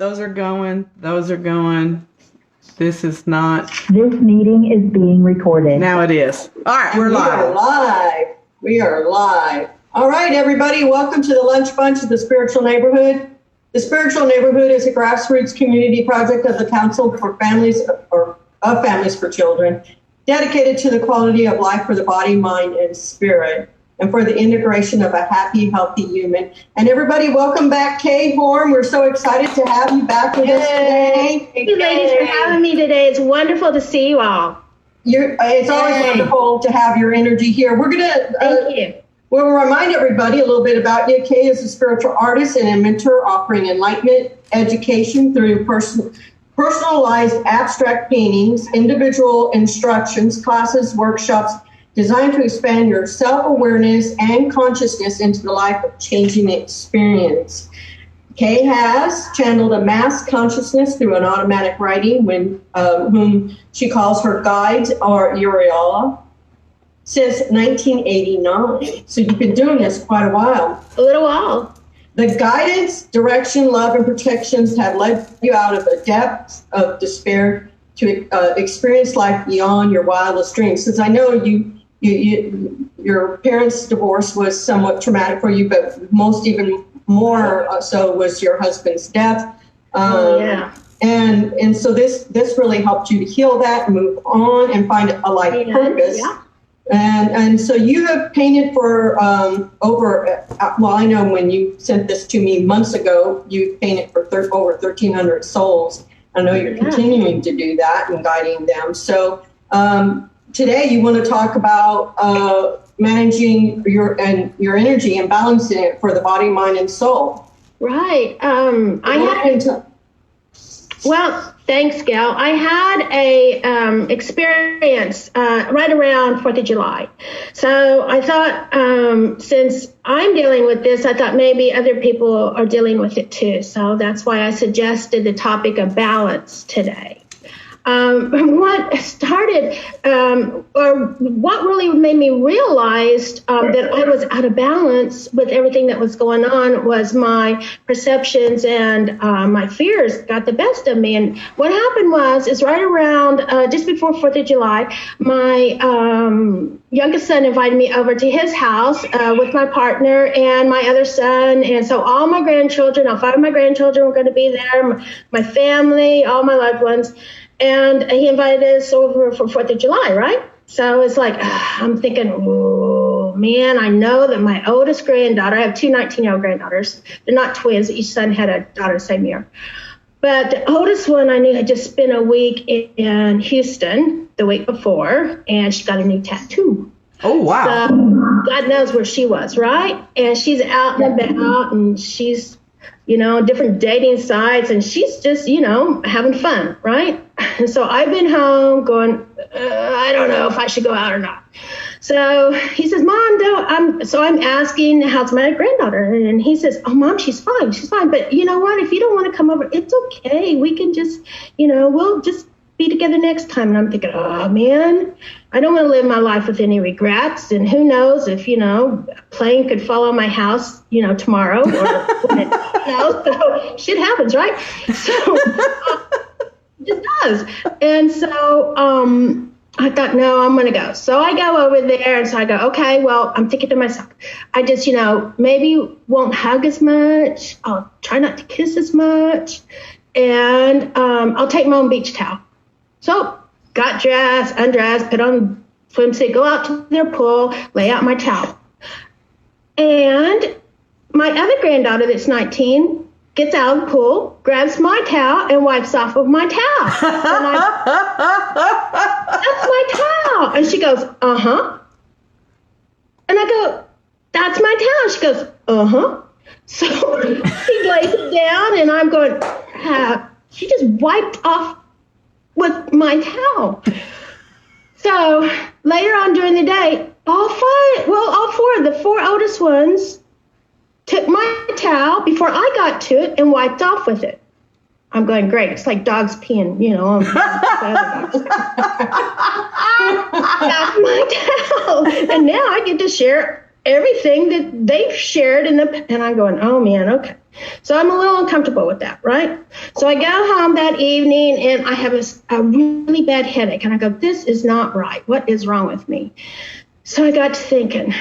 Those are going. This is not. This meeting is being recorded. Now it is. All right, we're live. We are live. All right, everybody, welcome to the Lunch Bunch of the Spiritual Neighborhood. The Spiritual Neighborhood is a grassroots community project of the Council for Families or of Families for Children, dedicated to the quality of life for the body, mind, and spirit, and for the integration of a happy, healthy human. And everybody, welcome back, Kay Horn. We're so excited to have you back with us today. Thank you, ladies, for having me today. It's wonderful to see you all. It's always wonderful to have your energy here. We're going to Thank you. We'll remind everybody a little bit about you. Kay is a spiritual artist and a mentor offering enlightenment education through personalized abstract paintings, individual instructions, classes, workshops designed to expand your self-awareness and consciousness into the life-changing experience. Kay has channeled a mass consciousness through an automatic writing, whom she calls her guides or Uriala, since 1989. So you've been doing this quite a while. A little while. The guidance, direction, love, and protections have led you out of the depths of despair to experience life beyond your wildest dreams. Since I know your parents' divorce was somewhat traumatic for you, but even more so was your husband's death. And so this really helped you to heal that, move on, and find a life purpose. Yeah. And so you have painted for I know when you sent this to me months ago, you painted for over 1,300 souls. I know you're continuing to do that and guiding them. So today you want to talk about managing your energy and balancing it for the body, mind, and soul. Right. Well, thanks, Gail. I had a experience right around 4th of July. So I thought, since I'm dealing with this, I thought maybe other people are dealing with it too. So that's why I suggested the topic of balance today. What started, or what really made me realize that I was out of balance with everything that was going on was my perceptions and my fears got the best of me. And what happened is right around just before 4th of July, my youngest son invited me over to his house with my partner and my other son. And so all my grandchildren, all 5 of my grandchildren were going to be there, my family, all my loved ones. And he invited us over for 4th of July, right? So it's like, I'm thinking, oh, man, I know that my oldest granddaughter, I have 2 19-year-old granddaughters. They're not twins. Each son had a daughter the same year. But the oldest one I knew had just spent a week in Houston the week before, and she got a new tattoo. Oh, wow. So God knows where she was, right? And she's out and about, and she's, different dating sites, and she's just, having fun, right? And so I've been home going, I don't know if I should go out or not. So he says, Mom, so I'm asking, how's my granddaughter? And he says, oh, Mom, she's fine. But you know what? If you don't want to come over, it's okay. We can just, we'll just be together next time. And I'm thinking, oh, man, I don't want to live my life with any regrets. And who knows if, a plane could fall on my house, tomorrow. Or, so shit happens, right? So it does. And so I thought, no, I'm going to go. So I go over there. And so I go, okay, well, I'm thinking to myself, I just, maybe won't hug as much. I'll try not to kiss as much. And I'll take my own beach towel. So got dressed, undressed, put on swimsuit, go out to their pool, lay out my towel. And my other granddaughter that's 19 gets out of the pool, grabs my towel, and wipes off of my towel. And that's my towel. And she goes, uh-huh. And I go, that's my towel. She goes, uh-huh. So she lays it down, and I'm going, she just wiped off with my towel. So later on during the day, all 4 of the 4 oldest ones took my towel before I got to it and wiped off with it. I'm going, great. It's like dogs peeing, on that's my towel. And now I get to share everything that they've shared and I'm going, oh man, okay. So I'm a little uncomfortable with that, right? So I go home that evening and I have a really bad headache and I go, this is not right. What is wrong with me? So I got to thinking,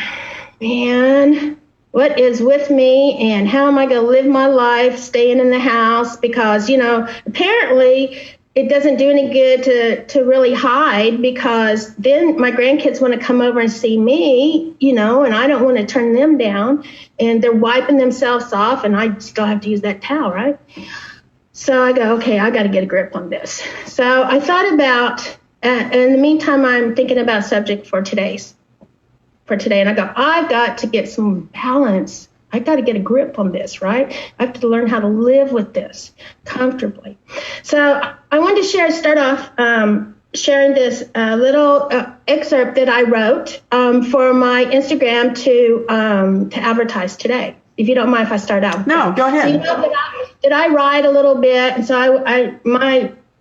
man, what is with me and how am I going to live my life staying in the house? Because, apparently it doesn't do any good to really hide, because then my grandkids want to come over and see me, and I don't want to turn them down, and they're wiping themselves off and I still have to use that towel, right? So I go, okay, I got to get a grip on this. So I thought about, in the meantime, I'm thinking about a subject for today. And I go, I've got to get some balance. I got to get a grip on this, right? I have to learn how to live with this comfortably. So I wanted to start off sharing this little excerpt that I wrote for my Instagram to advertise today. If you don't mind if I start out. No, go ahead. So that I write a little bit, and so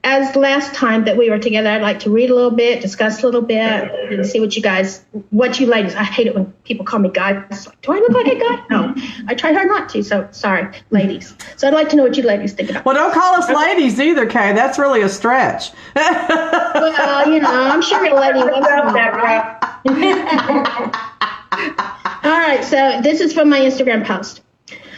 as last time that we were together, I'd like to read a little bit, discuss a little bit, and see what you ladies, I hate it when people call me guys. It's like, do I look like a guy? No, I try hard not to, so sorry, ladies. So I'd like to know what you ladies think about. Well, don't call us ladies either, Kay. That's really a stretch. Well, I'm sure a lady wants that, right? All right, so this is from my Instagram post.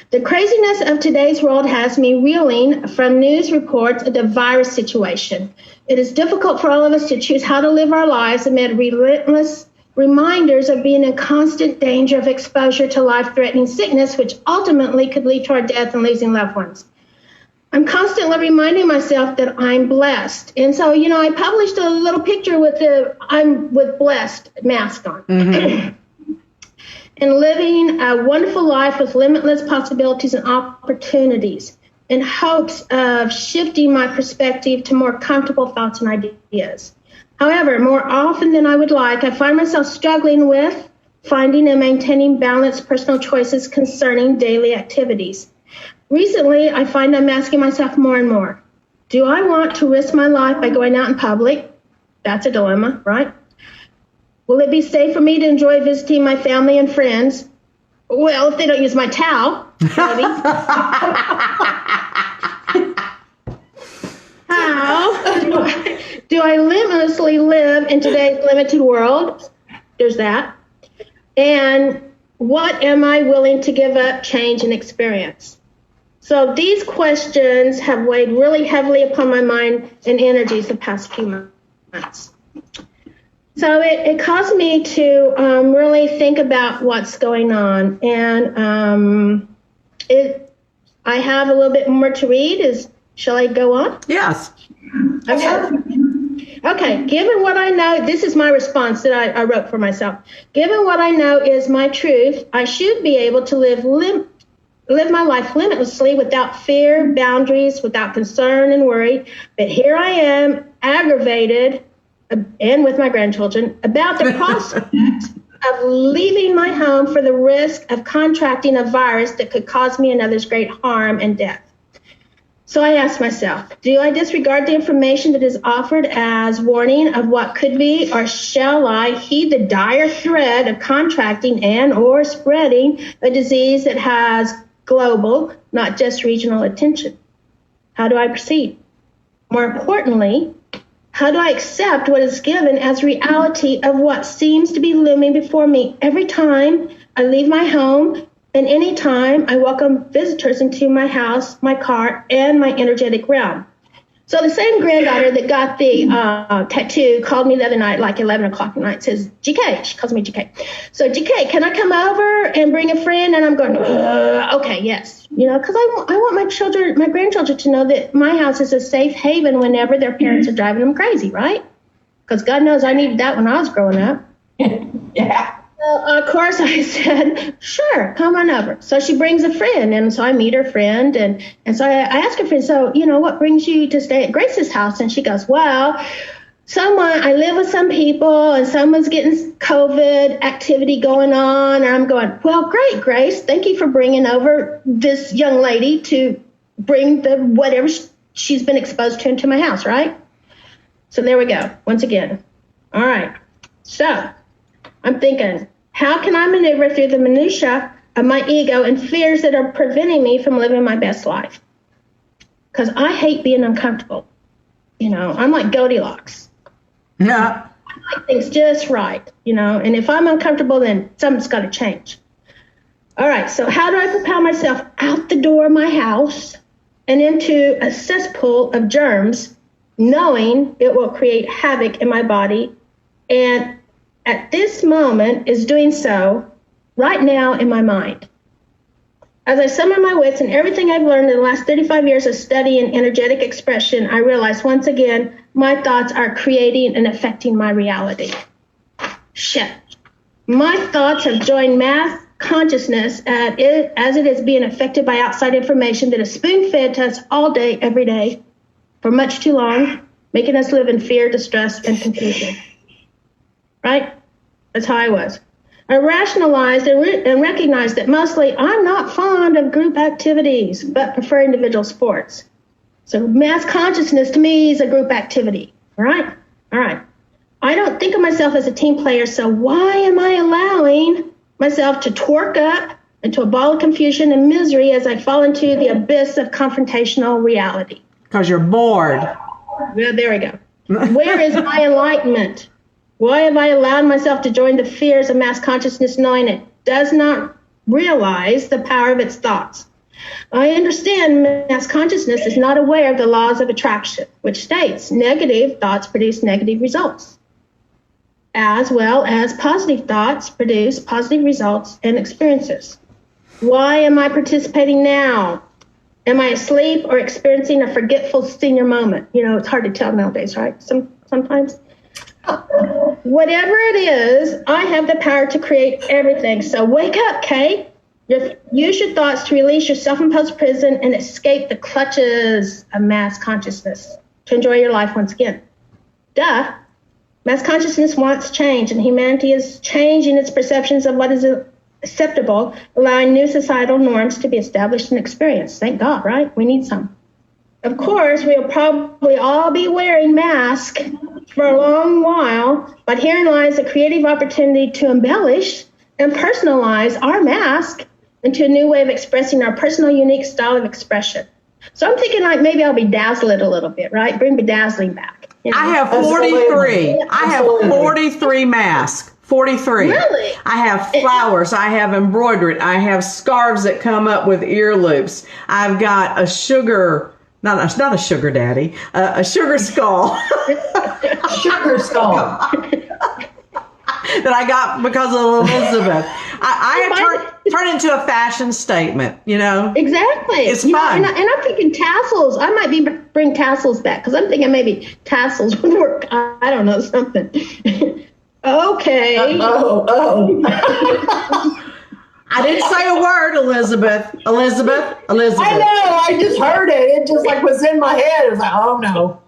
The craziness of today's world has me reeling from news reports of the virus situation. It is difficult for all of us to choose how to live our lives amid relentless reminders of being in constant danger of exposure to life-threatening sickness, which ultimately could lead to our death and losing loved ones. I'm constantly reminding myself that I'm blessed. And so, I published a little picture with I'm with blessed mask on. Mm-hmm. And living a wonderful life with limitless possibilities and opportunities in hopes of shifting my perspective to more comfortable thoughts and ideas. However, more often than I would like, I find myself struggling with finding and maintaining balanced personal choices concerning daily activities. Recently, I find I'm asking myself more and more, do I want to risk my life by going out in public? That's a dilemma, right? Will it be safe for me to enjoy visiting my family and friends? Well, if they don't use my towel, maybe. How do I limitlessly live in today's limited world? There's that. And what am I willing to give up, change, and experience? So these questions have weighed really heavily upon my mind and energies the past few months. So it caused me to really think about what's going on. And I have a little bit more to read. Shall I go on? Yes. Okay. Given what I know, this is my response that I wrote for myself. Given what I know is my truth, I should be able to live my life limitlessly without fear, boundaries, without concern and worry. But here I am, aggravated, and with my grandchildren, about the prospect of leaving my home for the risk of contracting a virus that could cause me and others great harm and death. So I asked myself, do I disregard the information that is offered as warning of what could be, or shall I heed the dire threat of contracting and or spreading a disease that has global, not just regional attention? How do I proceed? More importantly, how do I accept what is given as reality of what seems to be looming before me every time I leave my home and any time I welcome visitors into my house, my car, and my energetic realm? So the same granddaughter that got the tattoo called me the other night, like 11 o'clock at night, says, GK, she calls me GK. So GK, can I come over and bring a friend? And I'm going, okay, yes. Because I want my grandchildren to know that my house is a safe haven whenever their parents are driving them crazy, right? Because God knows I needed that when I was growing up. Yeah. Well, of course, I said, sure, come on over. So she brings a friend, and so I meet her friend, and so I ask her friend, so, what brings you to stay at Grace's house? And she goes, well, I live with some people, and someone's getting COVID activity going on, and I'm going, well, great, Grace, thank you for bringing over this young lady to bring the whatever she's been exposed to into my house, right? So there we go, once again. All right, so I'm thinking, How can I maneuver through the minutia of my ego and fears that are preventing me from living my best life? Because I hate being uncomfortable. I'm like Goldilocks. Yeah. I like things just right, and if I'm uncomfortable, then something's got to change. All right, so how do I propel myself out the door of my house and into a cesspool of germs, knowing it will create havoc in my body, and at this moment is doing so right now in my mind? As I summon my wits and everything I've learned in the last 35 years of studying energetic expression, I realize once again, my thoughts are creating and affecting my reality. Shit. My thoughts have joined mass consciousness as it is being affected by outside information that is spoon-fed to us all day, every day, for much too long, making us live in fear, distress, and confusion. Right? That's how I was. I rationalized and recognized that mostly I'm not fond of group activities, but prefer individual sports. So mass consciousness to me is a group activity. All right? All right. I don't think of myself as a team player, so why am I allowing myself to torque up into a ball of confusion and misery as I fall into the abyss of confrontational reality? Because you're bored. Well, there we go. Where is my enlightenment? Why have I allowed myself to join the fears of mass consciousness, knowing it does not realize the power of its thoughts? I understand mass consciousness is not aware of the laws of attraction, which states negative thoughts produce negative results, as well as positive thoughts produce positive results and experiences. Why am I participating now? Am I asleep or experiencing a forgetful senior moment? It's hard to tell nowadays, right? Sometimes. Whatever it is, I have the power to create everything. So wake up, Kay. Use your thoughts to release your self-imposed prison and escape the clutches of mass consciousness to enjoy your life once again. Duh. Mass consciousness wants change, and humanity is changing its perceptions of what is acceptable, allowing new societal norms to be established and experienced. Thank God, right? We need some. Of course, we'll probably all be wearing masks for a long while, but herein lies a creative opportunity to embellish and personalize our mask into a new way of expressing our personal, unique style of expression. So I'm thinking like maybe I'll bedazzle it a little bit, right? Bring bedazzling back. I have 43. I have 43 masks. 43. Really? I have flowers. I have embroidered. I have scarves that come up with ear loops. I've got a sugar, not a sugar daddy, a sugar skull. Sugar skull. That I got because of Elizabeth. I have turned into a fashion statement, Exactly. It's fun. And I'm thinking tassels. I might bring tassels back because I'm thinking maybe tassels would work. I don't know, something. Okay. I didn't say a word, Elizabeth. Elizabeth. I know. I just heard it. It just was in my head. It was like, oh no.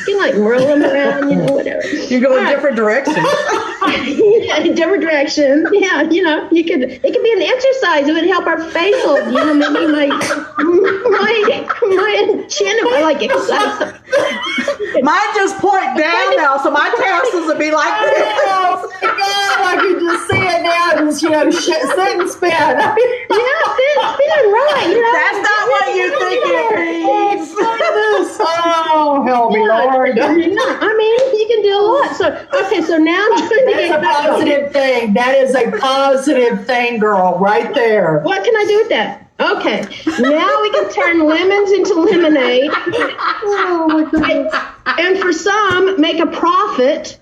You can whirl them around, whatever. You go in different directions. Yeah, different directions. Yeah, it could be an exercise. It would help our facial. Maybe my chin if I like exercise. Mine just point down now, so my tassels would be like this. Oh my God, I can just see it now. Just, sit and spin. Spin, right. That's not what you think it means. Oh, help me, Lord. I mean, you can do a lot. So now I'm trying to That's a positive thing. That is a positive thing, girl, right there. What can I do with that? Okay, now we can turn lemons into lemonade. Oh my God. And for some, make a profit,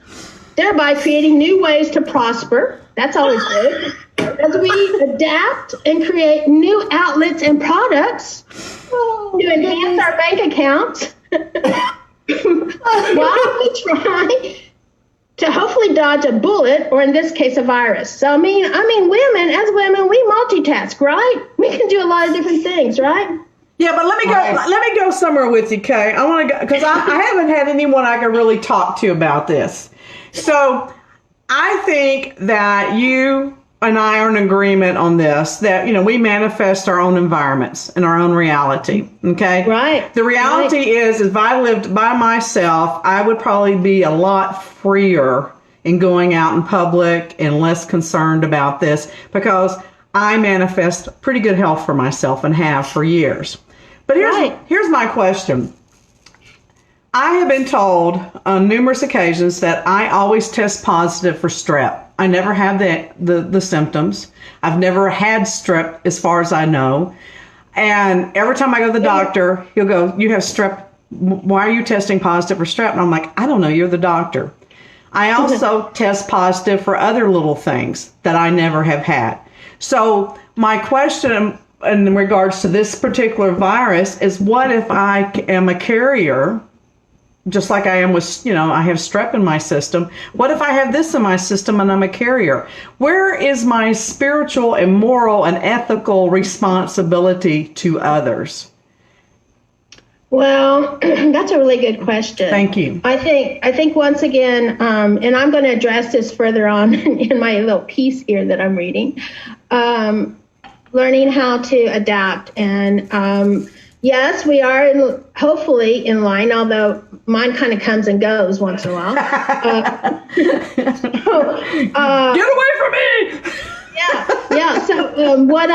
thereby creating new ways to prosper. That's always good. As we adapt and create new outlets and products to enhance our bank accounts, while we try to hopefully dodge a bullet, or in this case, a virus. So, I mean, women, we multitask, right? We can do a lot of different things, right? Yeah, but let me go somewhere with you, Kay. I want to go, because I haven't had anyone I can really talk to about this. So, I think that you and I are in agreement on this, that, we manifest our own environments and our own reality. Okay. Right. The reality is if I lived by myself, I would probably be a lot freer in going out in public and less concerned about this because I manifest pretty good health for myself and have for years. But here's my question. I have been told on numerous occasions that I always test positive for strep. I never have the symptoms. I've never had strep as far as I know. And every time I go to the doctor, he'll go, "You have strep. Why are you testing positive for strep?" And I'm like, "I don't know. You're the doctor." I also test positive for other little things that I never have had. So my question in regards to this particular virus is, what if I am a carrier, just like I am with, I have strep in my system. What if I have this in my system and I'm a carrier? Where is my spiritual and moral and ethical responsibility to others? Well, that's a really good question. Thank you. I think once again, and I'm going to address this further on in my little piece here that I'm reading, learning how to adapt. And yes, we are hopefully in line, although mine kind of comes and goes once in a while. Get away from me! Yeah. So what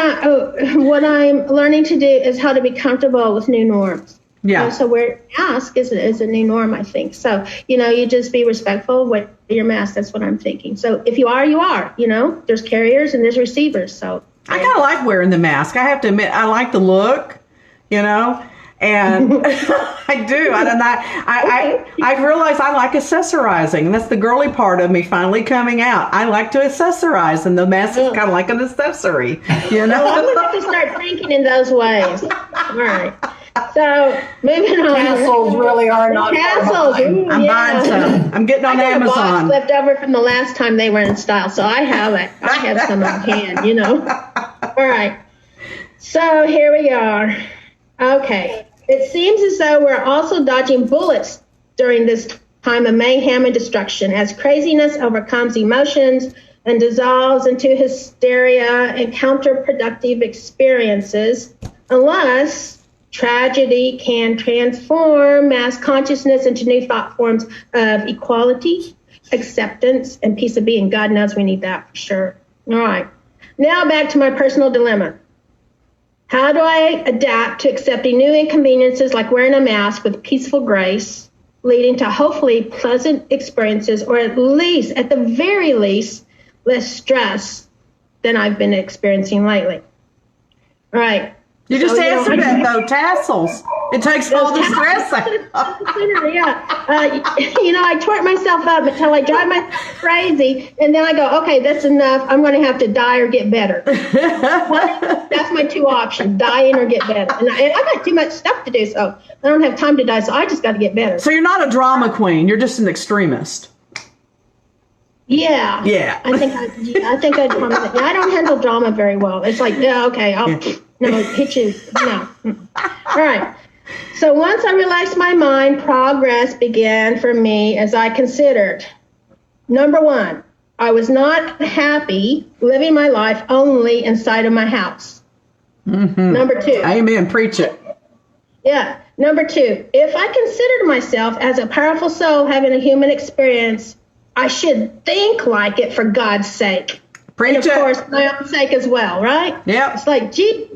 I'm learning to do is how to be comfortable with new norms. Yeah. So where mask is a new norm, I think. So, you just be respectful, wear your mask. That's what I'm thinking. So if you are, you are, there's carriers and there's receivers. So I kind of like wearing the mask. I have to admit, I like the look, and I do. I realize I like accessorizing. And that's the girly part of me finally coming out. I like to accessorize, and the mask is kind of like an accessory, Well, I'm going to have to start thinking in those ways. All right. So moving on. Tassels really are not. Tassels. I'm buying some. I'm getting on Amazon. Amazon. Left over from the last time they were in style, so I have it. I have some on hand. All right. So here we are. Okay. It seems as though we're also dodging bullets during this time of mayhem and destruction as craziness overcomes emotions and dissolves into hysteria and counterproductive experiences, unless tragedy can transform mass consciousness into new thought forms of equality, acceptance, and peace of being. God knows we need that for sure. All right. Now back to my personal dilemma. How do I adapt to accepting new inconveniences like wearing a mask with peaceful grace, leading to hopefully pleasant experiences, or at the very least, less stress than I've been experiencing lately? All right. You just answered that, though. Tassels. It takes all the stress out. Yeah. I tort myself up until I drive myself crazy, and then I go, okay, that's enough. I'm going to have to die or get better. That's my two options, dying or get better. And I got too much stuff to do, so I don't have time to die, so I just got to get better. So you're not a drama queen. You're just an extremist. Yeah. Yeah. I think I don't handle drama very well. It's like, yeah, okay, I'll hit you. No. All right. So once I relaxed my mind, progress began for me as I considered. Number one, I was not happy living my life only inside of my house. Mm-hmm. Number two. Amen. Preach it. Yeah. Number two, if I considered myself as a powerful soul having a human experience, I should think like it for God's sake. Preach and of course, my own sake as well, right? Yep. It's like, gee.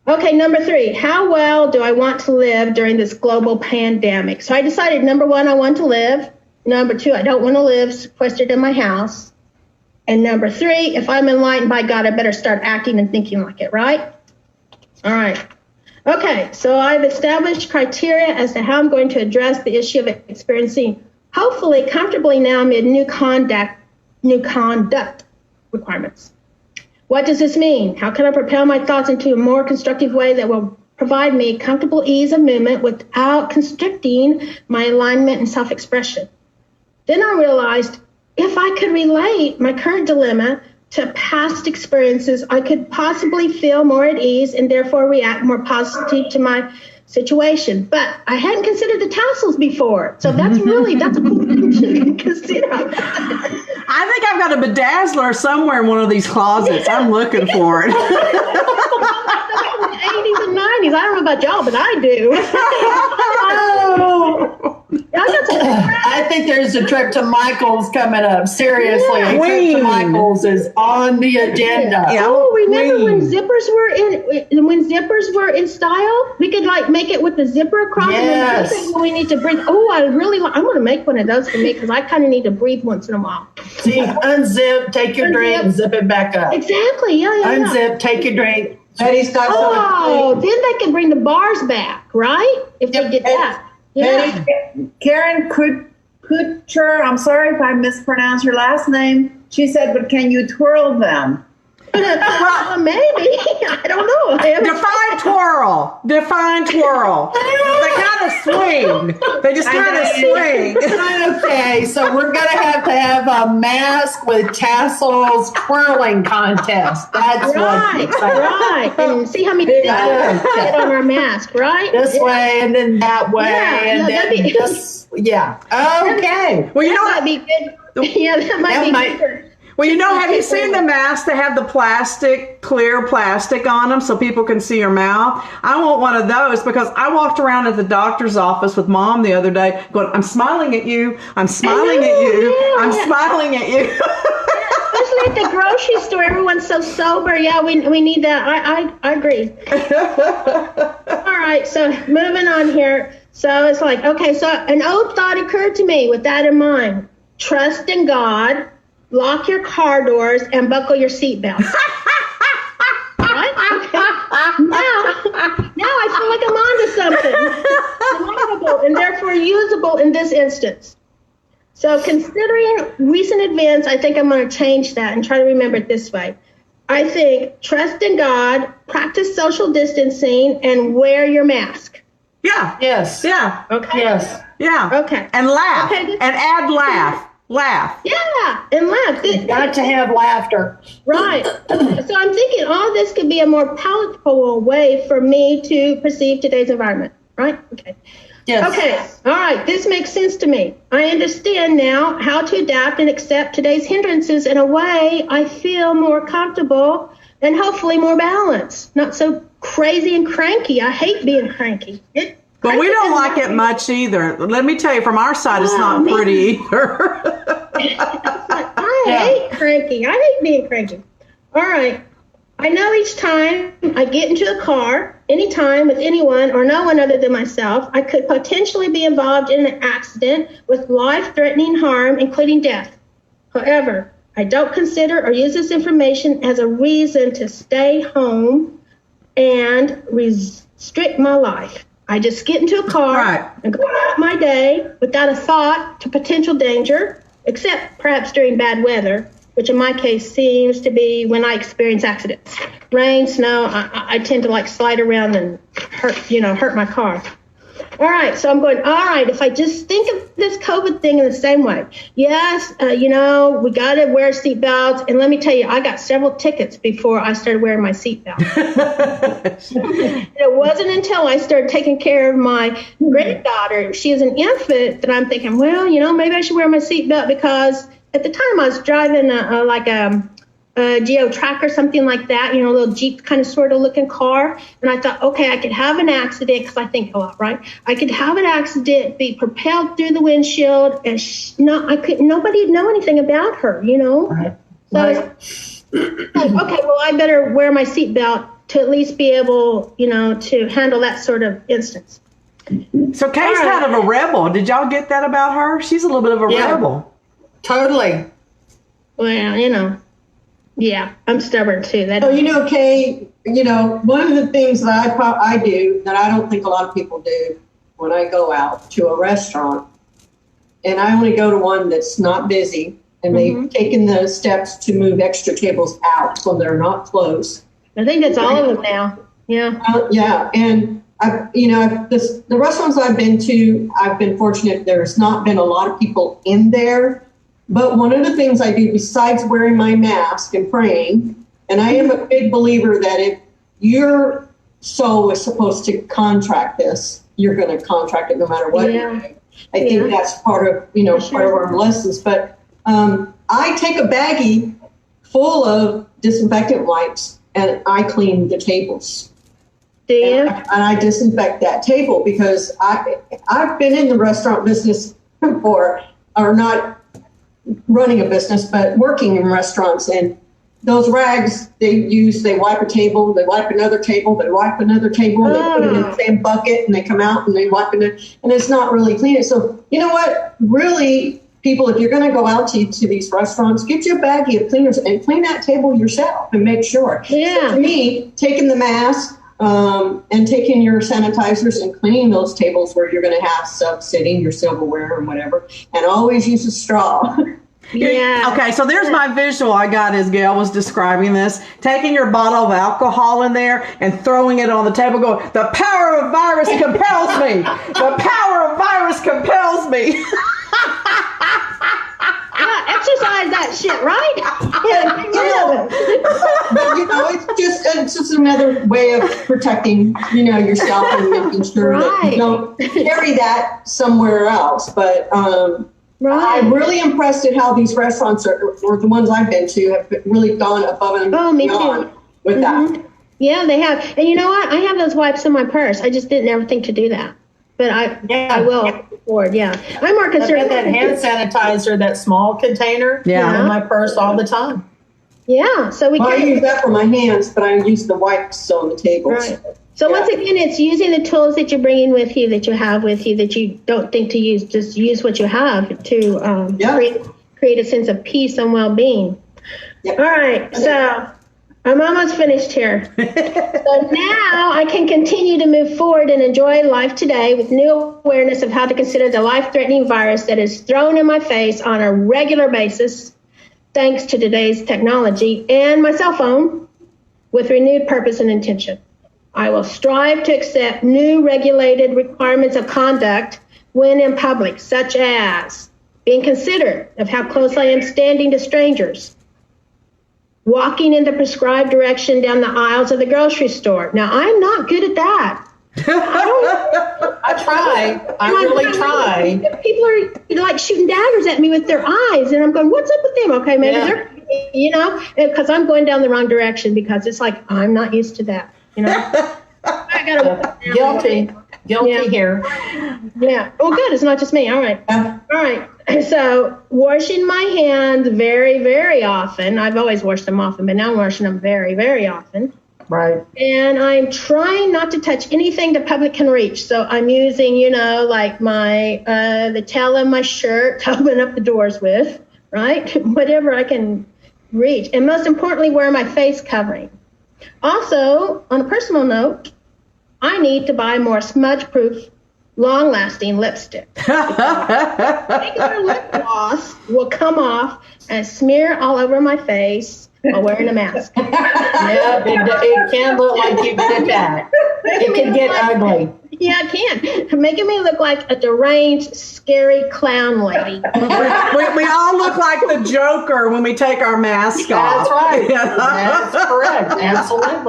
Okay, number three, how well do I want to live during this global pandemic? So I decided, number one, I want to live. Number two, I don't want to live sequestered in my house. And number three, if I'm enlightened by God, I better start acting and thinking like it, right? All right. Okay, so I've established criteria as to how I'm going to address the issue of experiencing, hopefully comfortably now amid new conduct requirements. What does this mean? How can I propel my thoughts into a more constructive way that will provide me comfortable ease of movement without constricting my alignment and self-expression? Then I realized if I could relate my current dilemma to past experiences, I could possibly feel more at ease and therefore react more positively to my situation. But I hadn't considered the tassels before. So that's a cool thing to consider. I think I've got a bedazzler somewhere in one of these closets. I'm looking for it. The 80s and 90s. I don't know about y'all, but I do. I got some I think there's a trip to Michael's coming up. Seriously, Yeah. a trip Queen. to Michael's is on the agenda. Yeah. Oh, remember when Queen. zippers were in style? We could like make it with the zipper across. Yes. And then when we need to breathe. Oh, I'm going to make one of those for me because I kind of need to breathe once in a while. See, unzip, take your drink, Unzip. zip it back up. Exactly. Yeah. Unzip, take your drink. Betty's got Oh, something. then they can bring the bars back, right? If they get that. Yeah. Karen Kutcher, I'm sorry if I mispronounced your last name. She said, but can you twirl them? Well, maybe. I don't know. I haven't- Define twirl. Define twirl. They kind of swing. They just kind of swing. Okay, so we're going to have a mask with tassels twirling contest. That's Right, what right. And see how many things fit on our mask, right? this way and then that way Yeah, and yeah, then that'd be- this. Yeah. Okay. Well, you That know might what? be good. Yeah, that might That be might- good. Well, you know, have you seen the masks that have the clear plastic on them so people can see your mouth? I want one of those because I walked around at the doctor's office with Mom the other day going, I'm smiling at you. I'm smiling at you. yeah. I'm smiling at you. Especially at the grocery store, everyone's so sober. Yeah, we need that. I agree. All right, so moving on here. So it's like, okay, so an old thought occurred to me with that in mind. Trust in God, lock your car doors, and buckle your seatbelt. Right? Okay. Now I feel like I'm onto something. Reliable and therefore usable in this instance. So considering recent events, I think I'm going to change that and try to remember it this way. I think trust in God, practice social distancing, and wear your mask. Yeah. Yes. Yeah. Okay. Yes. Yeah. Okay. And laugh. Okay, this- And add laugh. Laugh. Yeah, and laugh. Got to have laughter. Right. So I'm thinking all this could be a more palatable way for me to perceive today's environment. Right? Okay. Yes. Okay. All right. This makes sense to me. I understand now how to adapt and accept today's hindrances in a way I feel more comfortable and hopefully more balanced. Not so crazy and cranky. I hate being cranky. But we don't like it much either. Let me tell you, from our side, it's not pretty either. I hate cranky. I hate being cranky. All right. I know each time I get into a car, anytime with anyone or no one other than myself, I could potentially be involved in an accident with life-threatening harm, including death. However, I don't consider or use this information as a reason to stay home and restrict my life. I just get into a car Right. and go about my day without a thought to potential danger, except perhaps during bad weather, which in my case seems to be when I experience accidents. Rain, snow, I tend to like slide around and hurt my car. All right, so I'm going, all right, if I just think of this COVID thing in the same way. Yes, we got to wear seatbelts. And let me tell you, I got several tickets before I started wearing my seatbelt. It wasn't until I started taking care of my granddaughter, she is an infant, that I'm thinking, well, maybe I should wear my seatbelt because at the time I was driving a Geo Track or something like that, a little Jeep kind of sort of looking car. And I thought, okay, I could have an accident because I think a lot, right? I could have an accident, be propelled through the windshield, and nobody'd know anything about her, Right. So, okay, well, I better wear my seatbelt to at least be able, to handle that sort of instance. So Kay's kind of a rebel. Did y'all get that about her? She's a little bit of a Yeah. rebel. Totally. Well, yeah, I'm stubborn too. That So, Kay, one of the things that I do that I don't think a lot of people do when I go out to a restaurant, and I only go to one that's not busy, and they've taken the steps to move extra tables out so they're not closed. I think that's all of them now. Yeah. Yeah, and the restaurants I've been to, I've been fortunate. There's not been a lot of people in there. But one of the things I do besides wearing my mask and praying, and I am a big believer that if your soul is supposed to contract this, you're going to contract it no matter what. Yeah. I think that's part of part of our blessings. But I take a baggie full of disinfectant wipes and I clean the tables. Do you? And I disinfect that table because I've been in the restaurant business before, or not running a business, but working in restaurants. And those rags they wipe a table, they wipe another table, they wipe another table, they put it in the same bucket, and they come out and they wipe it, and it's not really clean. So you know what? Really, people, if you're going to go out to these restaurants, get you a baggie of cleaners and clean that table yourself and make sure. Yeah. So to me, taking the mask and taking your sanitizers and cleaning those tables where you're going to have stuff sitting, your silverware or whatever, and always use a straw. Yeah. Okay, so there's my visual I got as Gail was describing this. Taking your bottle of alcohol in there and throwing it on the table going, the power of virus compels me. The power of virus compels me. Yeah, exercise that shit, right? It's just another way of protecting, yourself and making sure that you don't carry that somewhere else. But I'm really impressed at how these restaurants or the ones I've been to have really gone above and beyond with that. Yeah, they have. And you know what? I have those wipes in my purse. I just didn't ever think to do that. But I will forward. Yeah, I'm more concerned. I've got that hand sanitizer, that small container, in my purse all the time. Yeah, so I use that for my hands, but I use the wipes on the tables. Right. So once again, it's using the tools that you're bringing with you, that you have with you, that you don't think to use. Just use what you have to create a sense of peace and well-being. Yep. All right, so I'm almost finished here. So now I can continue to move forward and enjoy life today with new awareness of how to consider the life-threatening virus that is thrown in my face on a regular basis, thanks to today's technology and my cell phone, with renewed purpose and intention. I will strive to accept new regulated requirements of conduct when in public, such as being considerate of how close I am standing to strangers, walking in the prescribed direction down the aisles of the grocery store. Now, I'm not good at that. I try. I really try. People are like shooting daggers at me with their eyes, and I'm going, what's up with them? Okay, maybe they're, because I'm going down the wrong direction because it's like, I'm not used to that. I gotta guilty here. Yeah. Oh, good. It's not just me. All right. All right. So washing my hands very, very often. I've always washed them often, but now I'm washing them very, very often. Right. And I'm trying not to touch anything the public can reach. So I'm using, like my the tail of my shirt to open up the doors with, right? Whatever I can reach. And most importantly, wear my face covering. Also, on a personal note, I need to buy more smudge-proof, long-lasting lipstick. Regular lip gloss will come off and smear all over my face while wearing a mask. Yeah, it can look like you've been attacked. It can get ugly. Yeah, it can. Making me look like a deranged, scary clown lady. We all look like the Joker when we take our mask off. That's right. That's correct. Absolutely.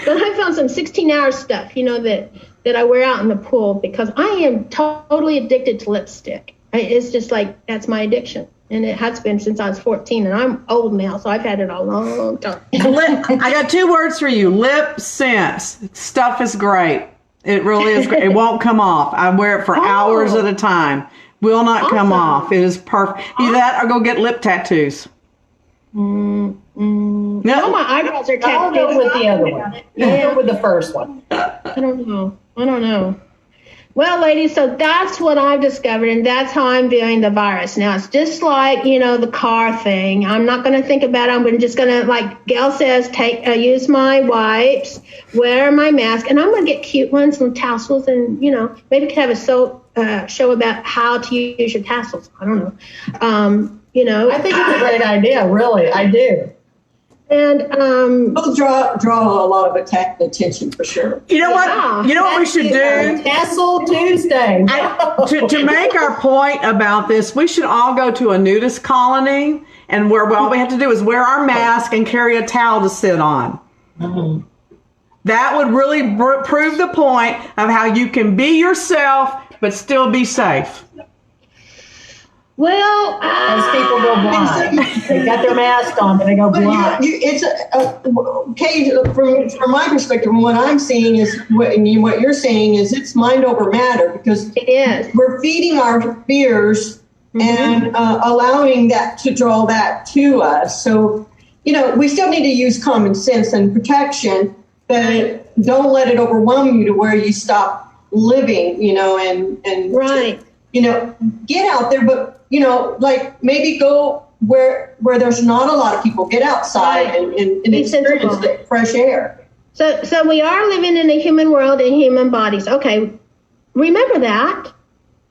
But I found some 16-hour stuff, that I wear out in the pool because I am totally addicted to lipstick. It's just like, that's my addiction. And it has been since I was 14, and I'm old now, so I've had it a long time. I got 2 words for you. Lip sense. Stuff is great. It really is great. It won't come off. I wear it for hours at a time. Will not come off. It is perfect. Either that or go get lip tattoos. No, my eyebrows are tattooed. I'll go with the other one. You go with the first one. I don't know. Well, ladies, so that's what I've discovered, and that's how I'm viewing the virus. Now, it's just like, the car thing. I'm not going to think about it. I'm just going to, like Gail says, use my wipes, wear my mask, and I'm going to get cute ones and tassels, and, maybe could have a show about how to use your tassels. I don't know. I think it's a great idea, really. I do. And it'll draw a lot of attention for sure. You know what? You know what we should do? Tassel Tuesday. To make our point about this, we should all go to a nudist colony, and where all we have to do is wear our mask and carry a towel to sit on. Mm-hmm. That would really prove the point of how you can be yourself but still be safe. Well, As people go blind. They got their mask on, but they go But blind. it's Kay, from my perspective, and what I'm seeing is what you're saying is it's mind over matter, because it is. we're feeding our fears and allowing that to draw that to us. So, we still need to use common sense and protection, but don't let it overwhelm you to where you stop living, and Right. get out there, but like maybe go where there's not a lot of people. Get outside Right. and Be experience sensible. the fresh air. So we are living in a human world and human bodies. Okay, remember that,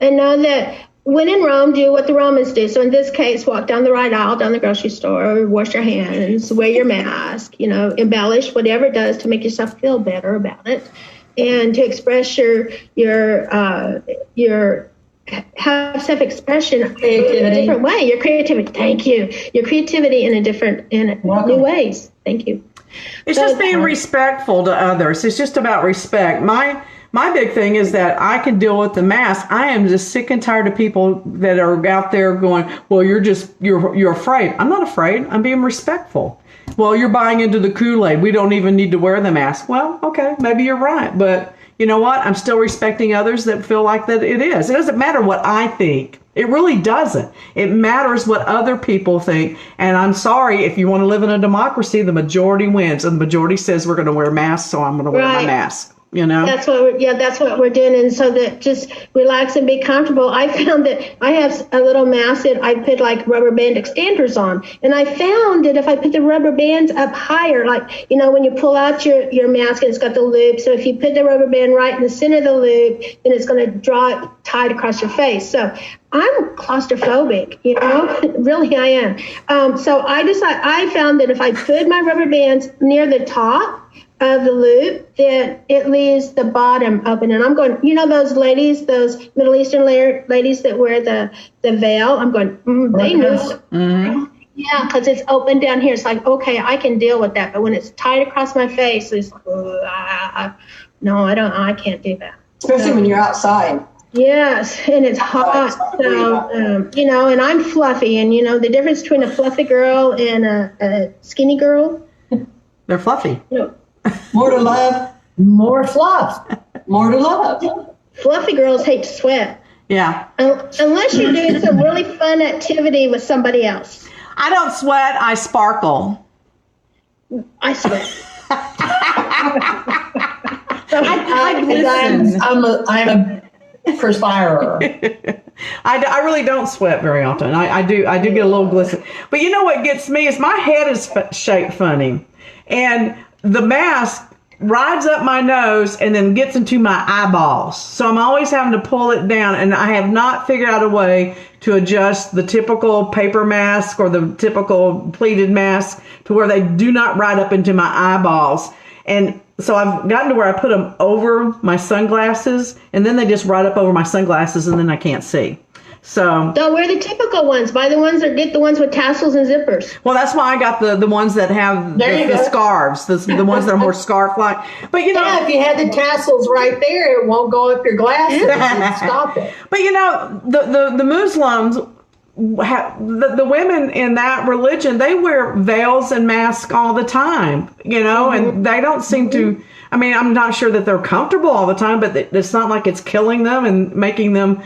and know that when in Rome, do what the Romans do. So in this case, walk down the right aisle, down the grocery store, wash your hands, wear your mask, embellish whatever it does to make yourself feel better about it, and to express your have self-expression in a different way. Your creativity. Thank you. Your creativity in new ways. Thank you. It's just being respectful to others. It's just about respect. My big thing is that I can deal with the mask. I am just sick and tired of people that are out there going, well, you're afraid. I'm not afraid. I'm being respectful. Well, you're buying into the Kool-Aid. We don't even need to wear the mask. Well, okay, maybe you're right. But you know what? I'm still respecting others that feel like that it is. It doesn't matter what I think. It really doesn't. It matters what other people think. And I'm sorry, if you want to live in a democracy, the majority wins. And the majority says we're going to wear masks, so I'm going to wear my mask. That's what we're doing. And so that just relax and be comfortable. I found that I have a little mask that I put like rubber band extenders on. And I found that if I put the rubber bands up higher, like, when you pull out your mask and it's got the loop. So if you put the rubber band right in the center of the loop, then it's going to draw it tight across your face. So I'm claustrophobic, really I am. So I found that if I put my rubber bands near the top of the loop, then it leaves the bottom open. And I'm going, those ladies, those Middle Eastern ladies that wear the veil, I'm going, they know. Mm-hmm. Yeah, because it's open down here. It's like, okay, I can deal with that. But when it's tight across my face, it's like, no, I can't do that. Especially when you're outside. Yes, and it's hot. So, and I'm fluffy. And, the difference between a fluffy girl and a skinny girl. They're fluffy. More to love. More fluff. More to love. Fluffy girls hate to sweat. Yeah. Unless you're doing some really fun activity with somebody else. I don't sweat. I sparkle. I sweat. I glisten. I'm a perspirer. I really don't sweat very often. I do get a little glisten. But you know what gets me is my head is shaped funny. And the mask rides up my nose and then gets into my eyeballs. So I'm always having to pull it down, and I have not figured out a way to adjust the typical paper mask or the typical pleated mask to where they do not ride up into my eyeballs. And so I've gotten to where I put them over my sunglasses, and then they just ride up over my sunglasses, and then I can't see. So don't wear the typical ones. Buy the ones get the ones with tassels and zippers. Well, that's why I got the ones that have the scarves, the ones that are more scarf-like. But if you had the tassels right there, it won't go up your glasses. It'd stop it. But the Muslims, the women in that religion, they wear veils and masks all the time. And they don't seem to. I mean, I'm not sure that they're comfortable all the time, but it's not like it's killing them and making them,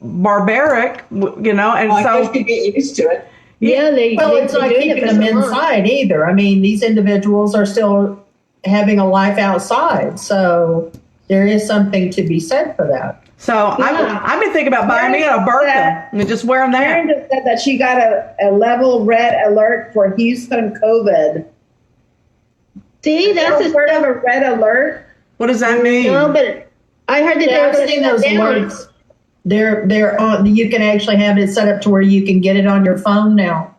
barbaric, and I guess you get used to it. Yeah, it's not keeping them inside either. I mean, these individuals are still having a life outside, so there is something to be said for that. So I've been thinking about buying me a burqa and just wearing that. Karen just said that she got a level red alert for Houston COVID. See, that's part of a red alert. What does that mean? No, but I heard that they were I've going to seen shut those down. alerts. They're on. You can actually have it set up to where you can get it on your phone now.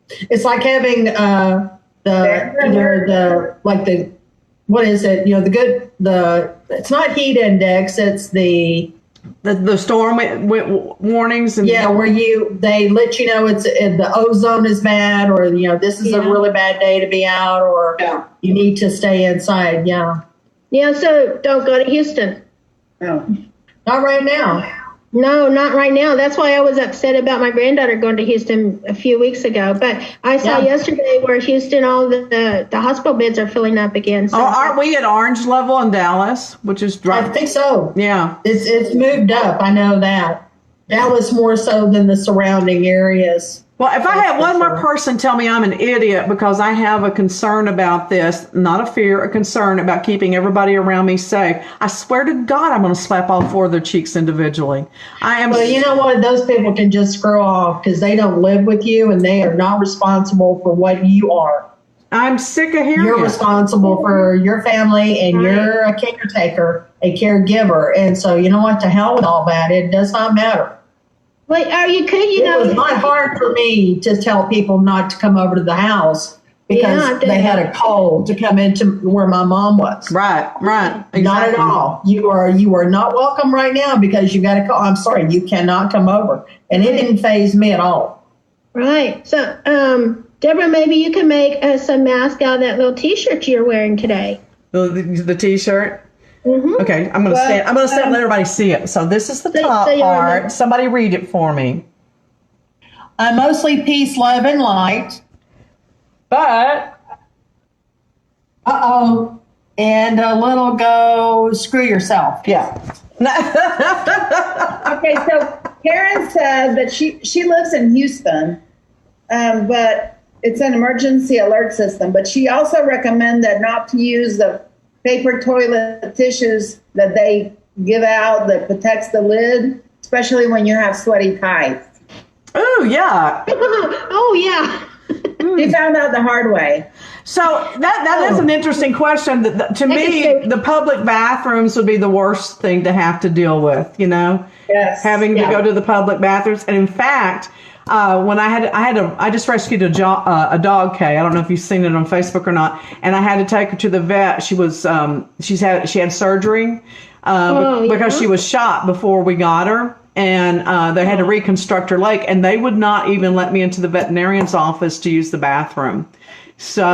It's like having what is it? It's not heat index. It's the storm warnings and where they let you know the ozone is bad, or this is a really bad day to be out, or you need to stay inside. Yeah. Yeah. So don't go to Houston. No. Not right now. No, not right now. That's why I was upset about my granddaughter going to Houston a few weeks ago. But I saw yesterday where Houston, all the hospital beds are filling up again. So aren't we at orange level in Dallas, which is I think so. Yeah. It's moved up. I know that. Dallas more so than the surrounding areas. Well, if I had one more person tell me I'm an idiot because I have a concern about this, not a fear, a concern about keeping everybody around me safe, I swear to God I'm going to slap all four of their cheeks individually. Well, you know what? Those people can just screw off because they don't live with you and they are not responsible for what you are. I'm sick of hearing You're it. responsible for your family and you're a caretaker, a caregiver. And so, you know what? To hell with all that. It does not matter. Wait, It was not hard for me to tell people not to come over to the house because they had a call to come into where my mom was. Right. Exactly. Not at all. You are not welcome right now because you got a call. I'm sorry, you cannot come over. And it didn't faze me at all. Right. So, Deborah, maybe you can make some mask out of that little T-shirt you're wearing today. The T-shirt? Mm-hmm. Okay, I'm gonna stand and let everybody see it. So this is the top part. Somebody read it for me. Mostly peace, love, and light. But and a little go screw yourself. Yeah. Okay, so Karen said that she lives in Houston, but it's an emergency alert system. But she also recommended not to use the paper toilet tissues that they give out that protects the lid, especially when you have sweaty thighs. Oh, yeah. Oh, yeah. She found out the hard way. So that is an interesting question. To me, the public bathrooms would be the worst thing to have to deal with, you know? Yes. Having to go to the public bathrooms. And in fact, when I just rescued a dog, Kay. I don't know if you've seen it on Facebook or not. And I had to take her to the vet. She had surgery because she was shot before we got her, and they had to reconstruct her leg. And they would not even let me into the veterinarian's office to use the bathroom. So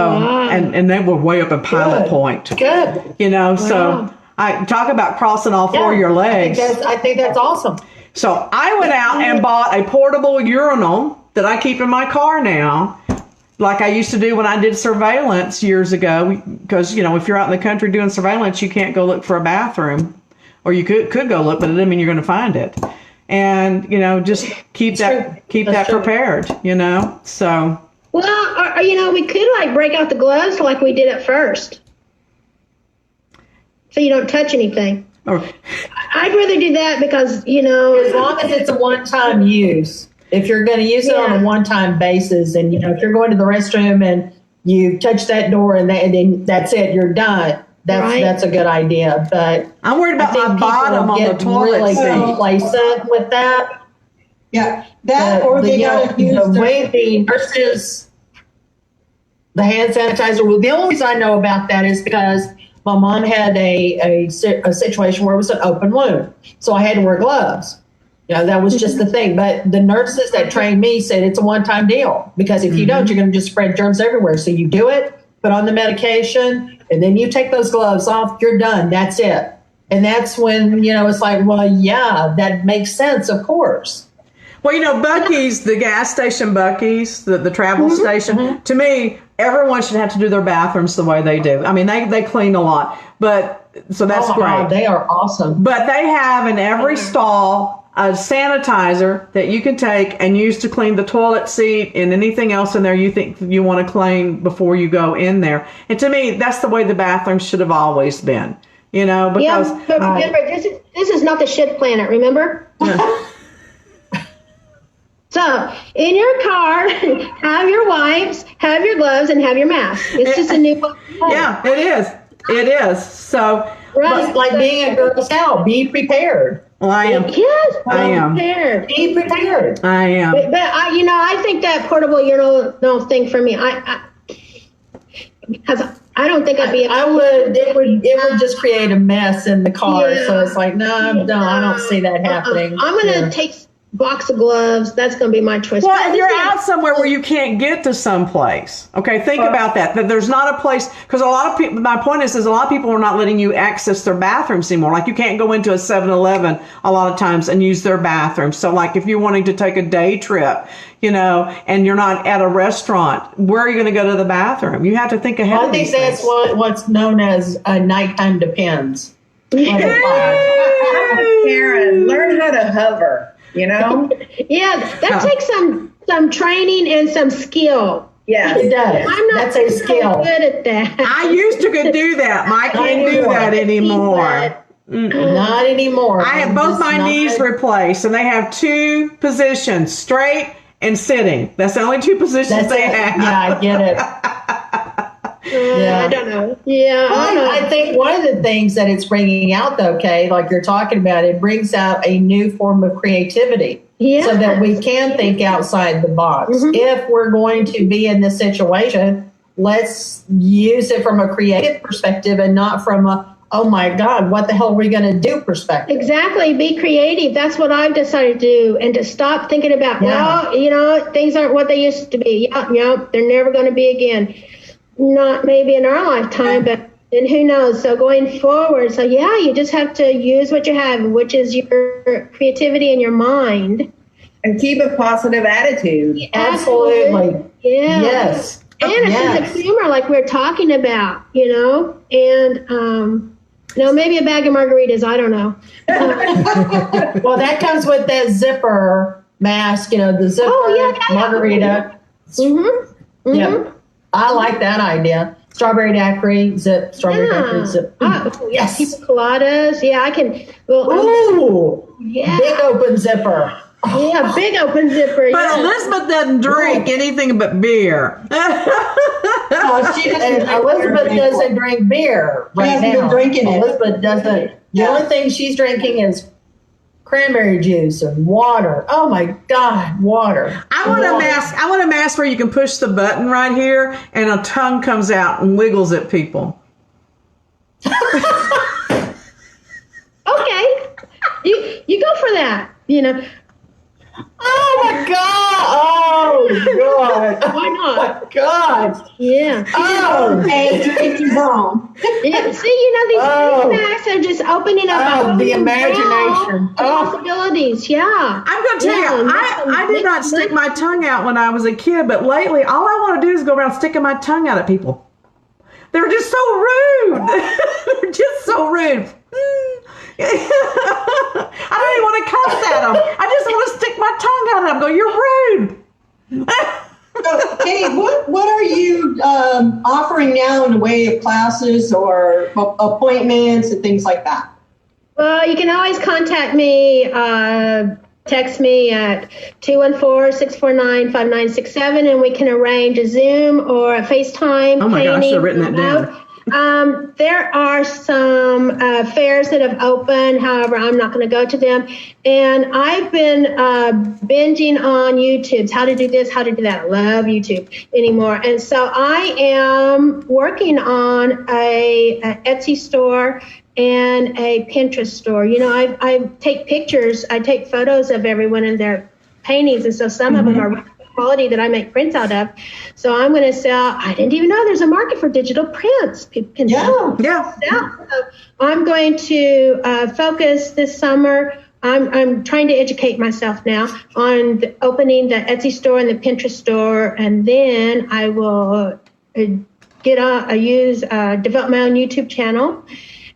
and they were way up in Pilot Point. Good. You know, so I talk about crossing all four of your legs. I think that's awesome. So I went out and bought a portable urinal that I keep in my car now, like I used to do when I did surveillance years ago. Because, you know, if you're out in the country doing surveillance, you can't go look for a bathroom. Or you could go look, but it doesn't mean you're going to find it. And, you know, just keep that prepared, you know. So. Well, you know, we could like break out the gloves like we did at first. So you don't touch anything. I'd rather do that because, you know. As long as it's a one-time use. If you're going to use it on a one-time basis, and, you know, if you're going to the restroom and you touch that door and then that's it, you're done. That's a good idea. But I'm worried about my bottom on the toilet really seat. complacent with that. Yeah, that or they gotta use the way the nurses, the hand sanitizer. Well, the only reason I know about that is because my mom had a situation where it was an open wound, so I had to wear gloves. You know, that was just the thing. But the nurses that trained me said it's a one-time deal because if you don't, you're going to just spread germs everywhere. So you do it, put on the medication, and then you take those gloves off. You're done. That's it. And that's when, you know, it's like, well, yeah, that makes sense, of course. Well, you know, Buc-ee's, the gas station Buc-ee's, the travel station, to me, everyone should have to do their bathrooms the way they do. I mean, they clean a lot, but so that's great. They are awesome. But they have in every stall a sanitizer that you can take and use to clean the toilet seat and anything else in there you think you want to clean before you go in there. And to me, that's the way the bathrooms should have always been. You know, because but remember, this is not the shit planet. Remember. So, in your car, have your wipes, have your gloves, and have your mask. It's just a new one. Yeah, it is. It is. So, Right, like being a Girl Scout, be prepared. Well, I am. Yes, I am. Prepared. Be prepared. I am. But I think that portable urinal thing for me, because I don't think I'd be. It would just create a mess in the car. Yeah. So it's like, no, I don't see that happening. I'm gonna take box of gloves. That's going to be my choice. Well, But if you're this is- out somewhere where you can't get to some place, okay, think about that. That there's not a place, because a lot of people, my point is a lot of people are not letting you access their bathrooms anymore. Like you can't go into a 7-Eleven a lot of times and use their bathroom. So like if you're wanting to take a day trip, and you're not at a restaurant, where are you going to go to the bathroom? You have to think ahead I of think these that's things. what's known as nighttime depends. Karen, learn how to hover, Yeah, that takes some training and some skill. Yeah. It does. I'm not That's a skill. good at that. I used to could do that. I can't do that anymore. Not anymore. I have both my knees replaced, and they have 2 positions, straight and sitting. That's the only 2 positions That's they it. have. Yeah, I get it. I don't know. Yeah, I don't know. I think one of the things that it's bringing out, though, Kay, like you're talking about, it brings out a new form of creativity. Yeah. So that we can think outside the box. If we're going to be in this situation, let's use it from a creative perspective and not from a, oh my God, what the hell are we going to do perspective. Exactly. Be creative. That's what I've decided to do, and to stop thinking about, things aren't what they used to be. They're never going to be again. Not maybe in our lifetime, but and who knows? So going forward, you just have to use what you have, which is your creativity and your mind. And keep a positive attitude. Absolutely. Yeah. Yes. And a sense of humor, like we're talking about, and maybe a bag of margaritas. I don't know. Well, that comes with that zipper mask, the zipper margarita. Mm-hmm. Yeah. I like that idea. Strawberry daiquiri, zip, strawberry daiquiri, zip. Yes. Pina coladas. Yeah, I can. Well, Ooh. yeah. Big open zipper. Yeah, big open zipper. But Elizabeth doesn't drink anything but beer. She And Elizabeth doesn't drink beer right hasn't now. been drinking it. Elizabeth doesn't. The only thing she's drinking is cranberry juice and water. Oh my God, water. I want a mask. I want a mask where you can push the button right here, and a tongue comes out and wiggles at people. Okay, you go for that. Oh my God. Oh God. Why not? Oh my God. Yeah. Oh. It's his own. Yeah. See, these masks are just opening up a whole the new imagination. realm of possibilities. Yeah. I'm going to tell you, I did not stick my tongue out when I was a kid, but lately all I want to do is go around sticking my tongue out at people. They're just so rude. They're just so rude. I don't even want to cuss at them. I just want to stick my tongue out at them. Go, you're rude. So, Kate, what are you offering now in the way of classes or appointments and things like that? Well, you can always contact me. Text me at 214-649-5967, and we can arrange a Zoom or a FaceTime. Oh my gosh, I should have written that down. There are some fairs that have opened. However, I'm not going to go to them. And I've been binging on YouTube's how to do this, how to do that. I love YouTube anymore. And so I am working on a Etsy store and a Pinterest store. I take pictures, I take photos of everyone and their paintings. And so some of them are quality that I make prints out of. So I'm going to sell. I didn't even know there's a market for digital prints. People can sell. So I'm going to focus this summer. I'm trying to educate myself now on opening the Etsy store and the Pinterest store, and then I will develop my own YouTube channel.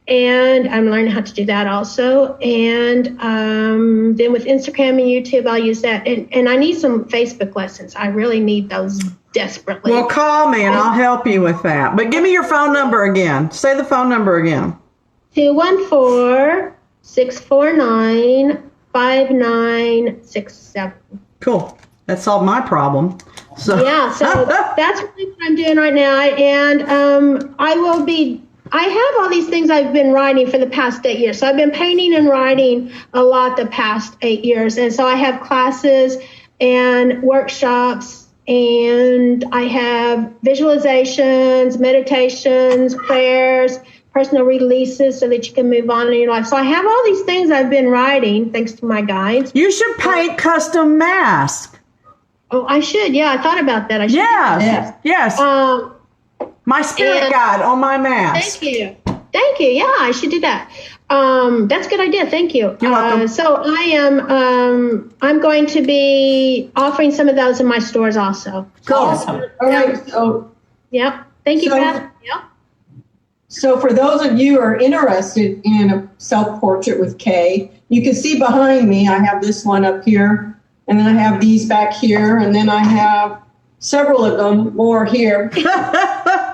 And I'm learning how to do that also. And then with Instagram and YouTube, I'll use that. And I need some Facebook lessons. I really need those desperately. Well, call me and I'll help you with that. But give me your phone number again. Say the phone number again. 214-649-5967. Cool. That solved my problem. So So that's really what I'm doing right now. And I have all these things I've been writing for the past 8 years. So I've been painting and writing a lot the past 8 years. And so I have classes and workshops, and I have visualizations, meditations, prayers, personal releases so that you can move on in your life. So I have all these things I've been writing thanks to my guides. You should paint custom masks. Oh, I should. Yeah, I thought about that. I should. Yes. Yes. My spirit guide on my mask. Thank you. Thank you. Yeah, I should do that. That's a good idea. Thank you. You're welcome. So I am. I'm going to be offering some of those in my stores also. Cool. Awesome. All right. So, Yep. Thank you, So- Beth. Yep. so for those of you who are interested in a self-portrait with Kay, you can see behind me, I have this one up here, and then I have these back here, and then I have several of them more here.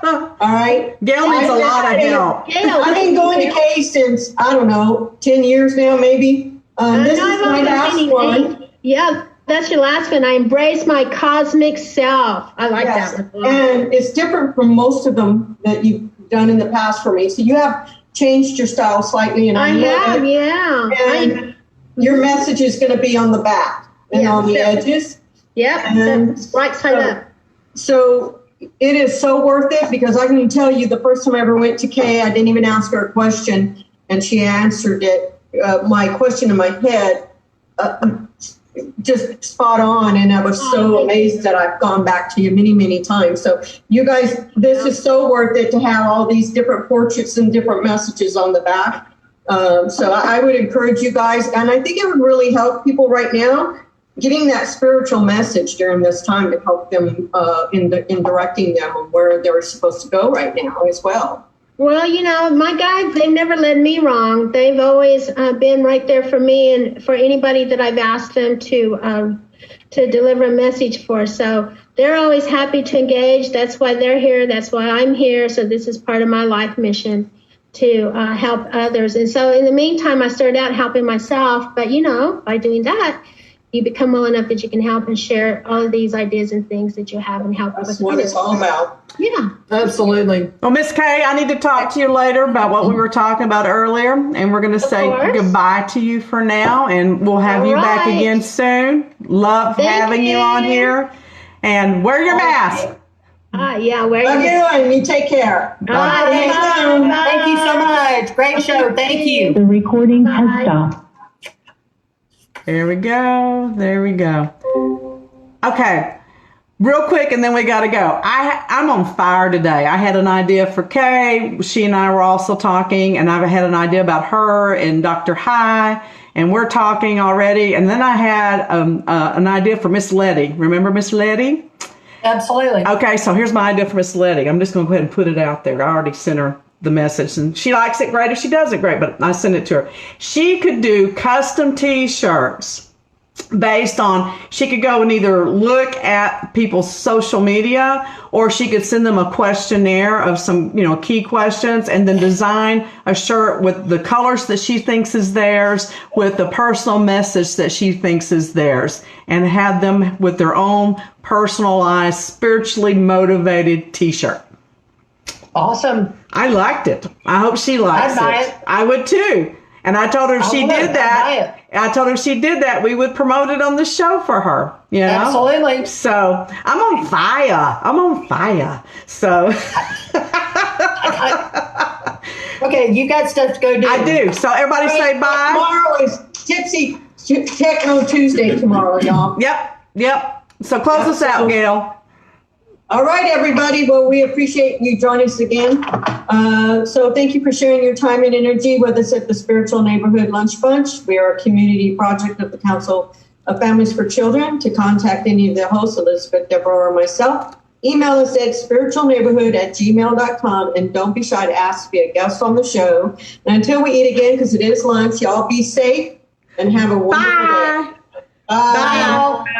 All right. Gail needs a lot of help. I've been going to Kay since, I don't know, 10 years now, maybe. This No, is I've my only last been one. Yeah, that's your last one. I embrace my cosmic self. I like Yes. that one. And it's different from most of them that you've done in the past for me. So you have changed your style slightly, and I love have, it. yeah. And your message is going to be on the back and Yeah. on the edges. Yep, And that's right side up. So it is so worth it, because I can tell you the first time I ever went to Kay, I didn't even ask her a question, and she answered it, my question in my head, just spot on. And I was so amazed that I've gone back to you many, many times. So you guys, this is so worth it to have all these different portraits and different messages on the back. So I would encourage you guys, and I think it would really help people right now getting that spiritual message during this time to help them in directing them on where they're supposed to go right now as well. Well, you know, my guides, they've never led me wrong. They've always been right there for me and for anybody that I've asked them to deliver a message for. So they're always happy to engage. That's why they're here. That's why I'm here. So this is part of my life mission, to help others. And so in the meantime, I started out helping myself. But, you know, by doing that, you become well enough that you can help and share all of these ideas and things that you have and help That's with what others. it's all about. Yeah. Absolutely. Well, Miss Kay, I need to talk to you later about what we were talking about earlier, and we're going to say course. goodbye to you for now, and we'll have All you back right. again soon. Love Thank having you on you. here, and wear your mask. Yeah, where Love you, and you take care. Bye. Thank you so much. Great show. Thank you. The recording has stopped. There we go. There we go. Okay. Real quick, and then we got to go. I'm on fire today. I had an idea for Kay. She and I were also talking, and I've had an idea about her and Dr. High, and we're talking already. And then I had an idea for Miss Letty. Remember Miss Letty? Absolutely. Okay, so here's my idea for Miss Letty. I'm just going to go ahead and put it out there. I already sent her the message, and she likes it great or she doesn't great, but I sent it to her. She could do custom t-shirts based on, she could go and either look at people's social media, or she could send them a questionnaire of some, key questions, and then design a shirt with the colors that she thinks is theirs, with the personal message that she thinks is theirs, and have them with their own personalized, spiritually motivated t-shirt. Awesome. I liked it. I hope she likes I'd buy it. it. I would too. And I told her if she would. did I'd that, we would promote it on the show for her. Absolutely. So I'm on fire. So Okay, you got stuff to go do. I do. So everybody say bye. Tomorrow is Tipsy Techno Tuesday tomorrow, y'all. Yep. So close us out, Gail. All right, everybody. Well, we appreciate you joining us again. So thank you for sharing your time and energy with us at the Spiritual Neighborhood Lunch Bunch. We are a community project of the Council of Families for Children. To contact any of the hosts, Elizabeth, Deborah, or myself, email us at spiritualneighborhood@gmail.com, and don't be shy to ask to be a guest on the show. And until we eat again, because it is lunch, y'all be safe and have a wonderful day. Bye. Bye. Bye.